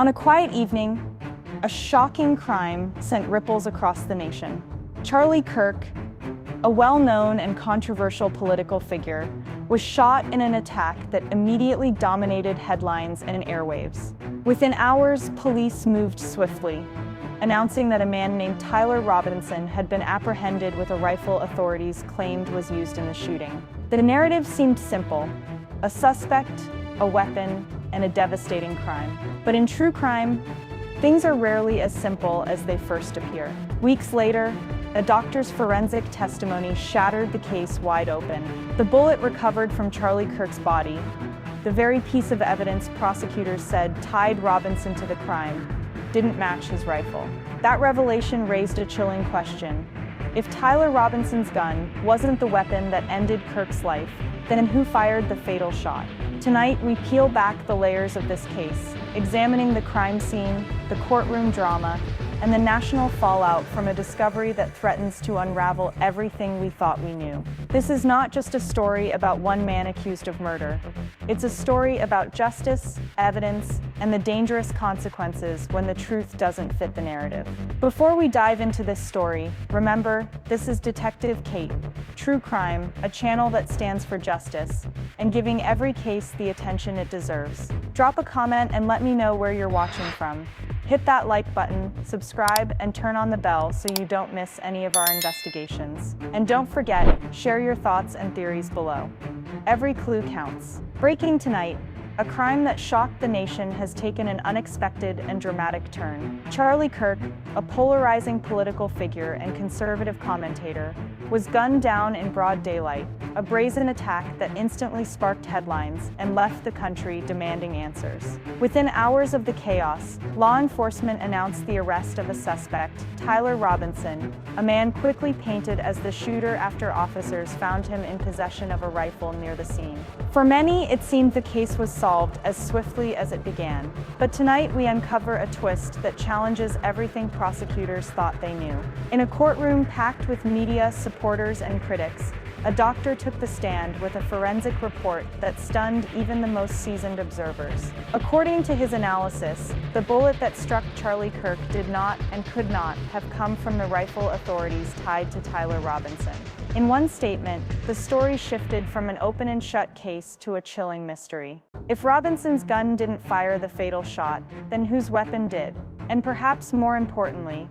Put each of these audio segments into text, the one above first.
On a quiet evening, a shocking crime sent ripples across the nation. Charlie Kirk, a well-known and controversial political figure, was shot in an attack that immediately dominated headlines and airwaves. Within hours, police moved swiftly, announcing that a man named Tyler Robinson had been apprehended with a rifle authorities claimed was used in the shooting. The narrative seemed simple: a suspect, a weapon, and a devastating crime. But in true crime, things are rarely as simple as they first appear. Weeks later, a doctor's forensic testimony shattered the case wide open. The bullet recovered from Charlie Kirk's body, the very piece of evidence prosecutors said tied Robinson to the crime, didn't match his rifle. That revelation raised a chilling question. If Tyler Robinson's gun wasn't the weapon that ended Kirk's life, then who fired the fatal shot? Tonight, we peel back the layers of this case, examining the crime scene, the courtroom drama, and the national fallout from a discovery that threatens to unravel everything we thought we knew. This is not just a story about one man accused of murder. It's a story about justice, evidence, and the dangerous consequences when the truth doesn't fit the narrative. Before we dive into this story, remember, this is Detective Kate, True Crime, a channel that stands for justice, and giving every case the attention it deserves. Drop a comment and let me know where you're watching from. Hit that like button, subscribe, and turn on the bell so you don't miss any of our investigations. And don't forget, share your thoughts and theories below. Every clue counts. Breaking tonight, a crime that shocked the nation has taken an unexpected and dramatic turn. Charlie Kirk, a polarizing political figure and conservative commentator, was gunned down in broad daylight, a brazen attack that instantly sparked headlines and left the country demanding answers. Within hours of the chaos, law enforcement announced the arrest of a suspect, Tyler Robinson, a man quickly painted as the shooter after officers found him in possession of a rifle near the scene. For many, it seemed the case was solved as swiftly as it began. But tonight we uncover a twist that challenges everything prosecutors thought they knew. In a courtroom packed with media, supporters, and critics, a doctor took the stand with a forensic report that stunned even the most seasoned observers. According to his analysis, the bullet that struck Charlie Kirk did not and could not have come from the rifle authorities tied to Tyler Robinson. In one statement, the story shifted from an open and shut case to a chilling mystery. If Robinson's gun didn't fire the fatal shot, then whose weapon did? And perhaps more importantly,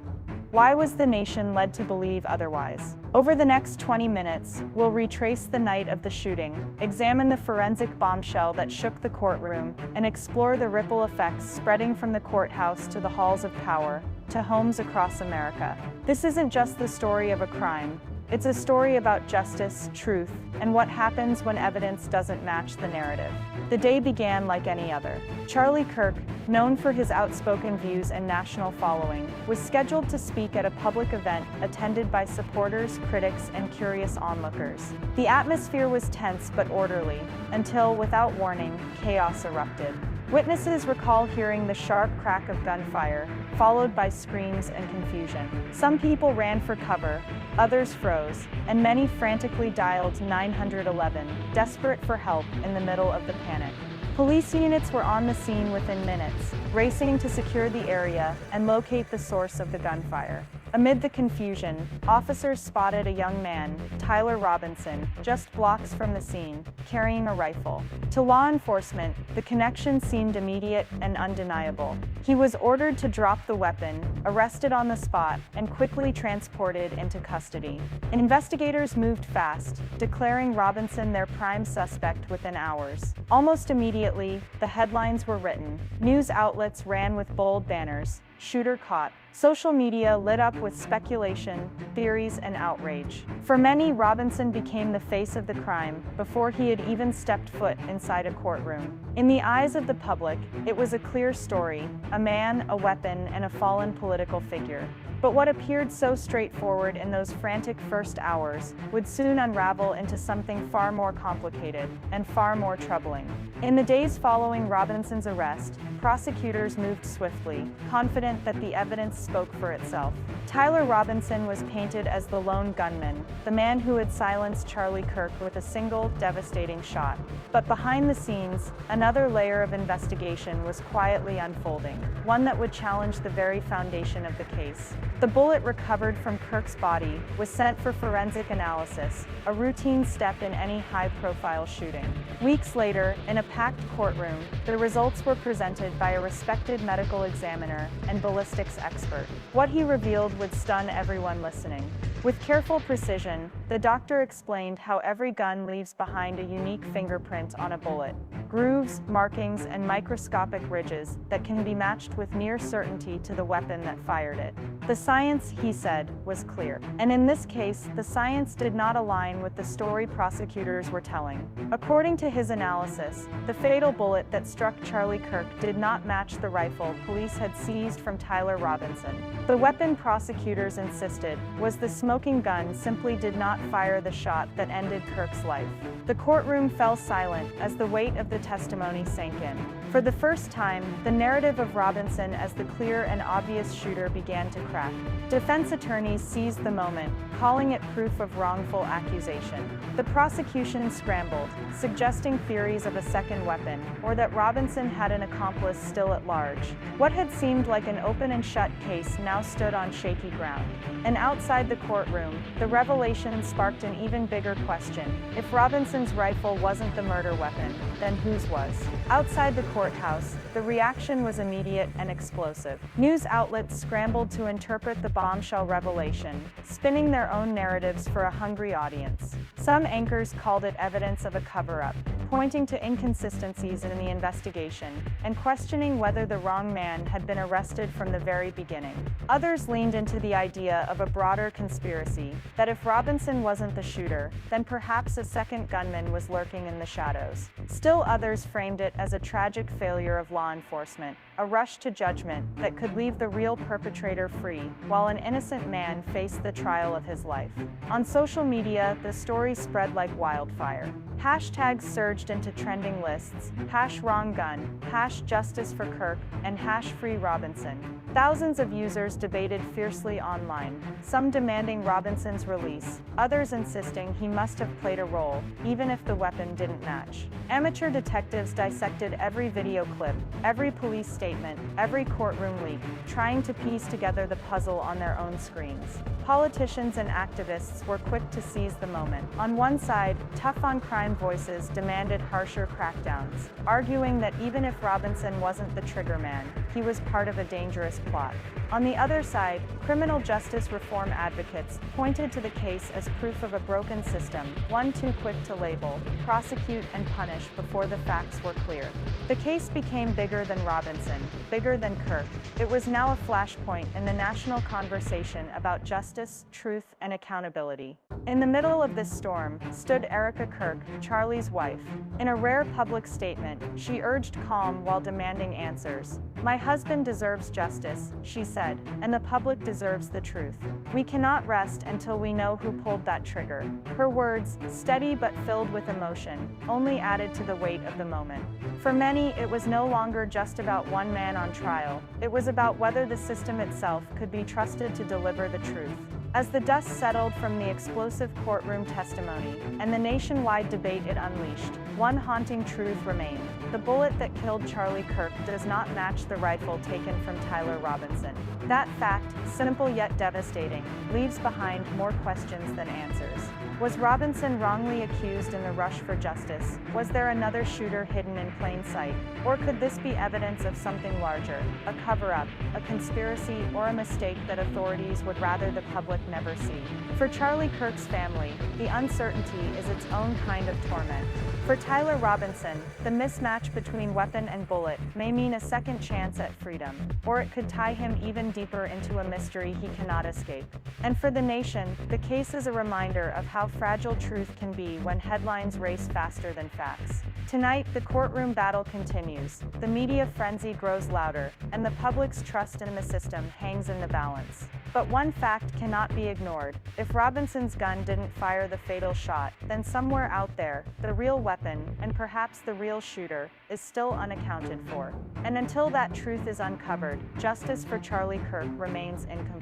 why was the nation led to believe otherwise? Over the next 20 minutes, we'll retrace the night of the shooting, examine the forensic bombshell that shook the courtroom, and explore the ripple effects spreading from the courthouse to the halls of power, to homes across America. This isn't just the story of a crime. It's a story about justice, truth, and what happens when evidence doesn't match the narrative. The day began like any other. Charlie Kirk, known for his outspoken views and national following, was scheduled to speak at a public event attended by supporters, critics, and curious onlookers. The atmosphere was tense but orderly, until, without warning, chaos erupted. Witnesses recall hearing the sharp crack of gunfire, followed by screams and confusion. Some people ran for cover, others froze, and many frantically dialed 911, desperate for help in the middle of the panic. Police units were on the scene within minutes, racing to secure the area and locate the source of the gunfire. Amid the confusion, officers spotted a young man, Tyler Robinson, just blocks from the scene, carrying a rifle. To law enforcement, the connection seemed immediate and undeniable. He was ordered to drop the weapon, arrested on the spot, and quickly transported into custody. Investigators moved fast, declaring Robinson their prime suspect within hours. Almost immediately, the headlines were written. News outlets ran with bold banners: "Shooter caught." Social media lit up with speculation, theories, and outrage. For many, Robinson became the face of the crime before he had even stepped foot inside a courtroom. In the eyes of the public, it was a clear story: a man, a weapon, and a fallen political figure. But what appeared so straightforward in those frantic first hours would soon unravel into something far more complicated and far more troubling. In the days following Robinson's arrest, prosecutors moved swiftly, confident that the evidence spoke for itself. Tyler Robinson was painted as the lone gunman, the man who had silenced Charlie Kirk with a single, devastating shot. But behind the scenes, another layer of investigation was quietly unfolding, one that would challenge the very foundation of the case. The bullet recovered from Kirk's body was sent for forensic analysis, a routine step in any high-profile shooting. Weeks later, in a packed courtroom, the results were presented by a respected medical examiner and ballistics expert. What he revealed would stun everyone listening. With careful precision, the doctor explained how every gun leaves behind a unique fingerprint on a bullet, grooves, markings, and microscopic ridges that can be matched with near certainty to the weapon that fired it. The science, he said, was clear. And in this case, the science did not align with the story prosecutors were telling. According to his analysis, the fatal bullet that struck Charlie Kirk did not match the rifle police had seized from Tyler Robinson. The weapon prosecutors insisted was the smoking gun simply did not fire the shot that ended Kirk's life. The courtroom fell silent as the weight of the testimony sank in. For the first time, the narrative of Robinson as the clear and obvious shooter began to crack. Defense attorneys seized the moment, calling it proof of wrongful accusation. The prosecution scrambled, suggesting theories of a second weapon, or that Robinson had an accomplice still at large. What had seemed like an open and shut case now stood on shaky ground. And outside the courtroom, the revelation sparked an even bigger question. If Robinson's rifle wasn't the murder weapon, then whose was? Outside the courthouse, the reaction was immediate and explosive. News outlets scrambled to interpret the bombshell revelation, spinning their own narratives for a hungry audience. Some anchors called it evidence of a cover-up, pointing to inconsistencies in the investigation and questioning whether the wrong man had been arrested from the very beginning. Others leaned into the idea of a broader conspiracy, that if Robinson wasn't the shooter, then perhaps a second gunman was lurking in the shadows. Still others framed it as a tragic failure of law enforcement, a rush to judgment that could leave the real perpetrator free, while an innocent man faced the trial of his life. On social media, the story spread like wildfire. Hashtags surged into trending lists, #WrongGun, #JusticeForKirk, and #FreeRobinson. Thousands of users debated fiercely online, some demanding Robinson's release, others insisting he must have played a role, even if the weapon didn't match. Amateur detectives dissected every video clip, every police statement, every courtroom leak, trying to piece together the puzzle on their own screens. Politicians and activists were quick to seize the moment. On one side, tough-on-crime voices demanded harsher crackdowns, arguing that even if Robinson wasn't the trigger man, he was part of a dangerous plot. On the other side, criminal justice reform advocates pointed to the case as proof of a broken system, one too quick to label, prosecute, and punish before the facts were clear. The case became bigger than Robinson, bigger than Kirk. It was now a flashpoint in the national conversation about justice, truth, and accountability. In the middle of this storm stood Erica Kirk, Charlie's wife. In a rare public statement, she urged calm while demanding answers. "My husband deserves justice," she said, "and the public deserves the truth. We cannot rest until we know who pulled that trigger." Her words, steady but filled with emotion, only added to the weight of the moment. For many, it was no longer just about one man on trial. It was about whether the system itself could be trusted to deliver the truth. As the dust settled from the explosive courtroom testimony and the nationwide debate it unleashed, one haunting truth remained. The bullet that killed Charlie Kirk does not match the rifle taken from Tyler Robinson. That fact, simple yet devastating, leaves behind more questions than answers. Was Robinson wrongly accused in the rush for justice? Was there another shooter hidden in plain sight? Or could this be evidence of something larger, a cover-up, a conspiracy, or a mistake that authorities would rather the public never see? For Charlie Kirk's family, the uncertainty is its own kind of torment. For Tyler Robinson, the mismatch between weapon and bullet may mean a second chance at freedom, or it could tie him even deeper into a mystery he cannot escape. And for the nation, the case is a reminder of how fragile truth can be when headlines race faster than facts. Tonight, the courtroom battle continues, the media frenzy grows louder, and the public's trust in the system hangs in the balance. But one fact cannot be ignored. If Robinson's gun didn't fire the fatal shot, then somewhere out there, the real weapon, and perhaps the real shooter, is still unaccounted for. And until that truth is uncovered, justice for Charlie Kirk remains incomplete.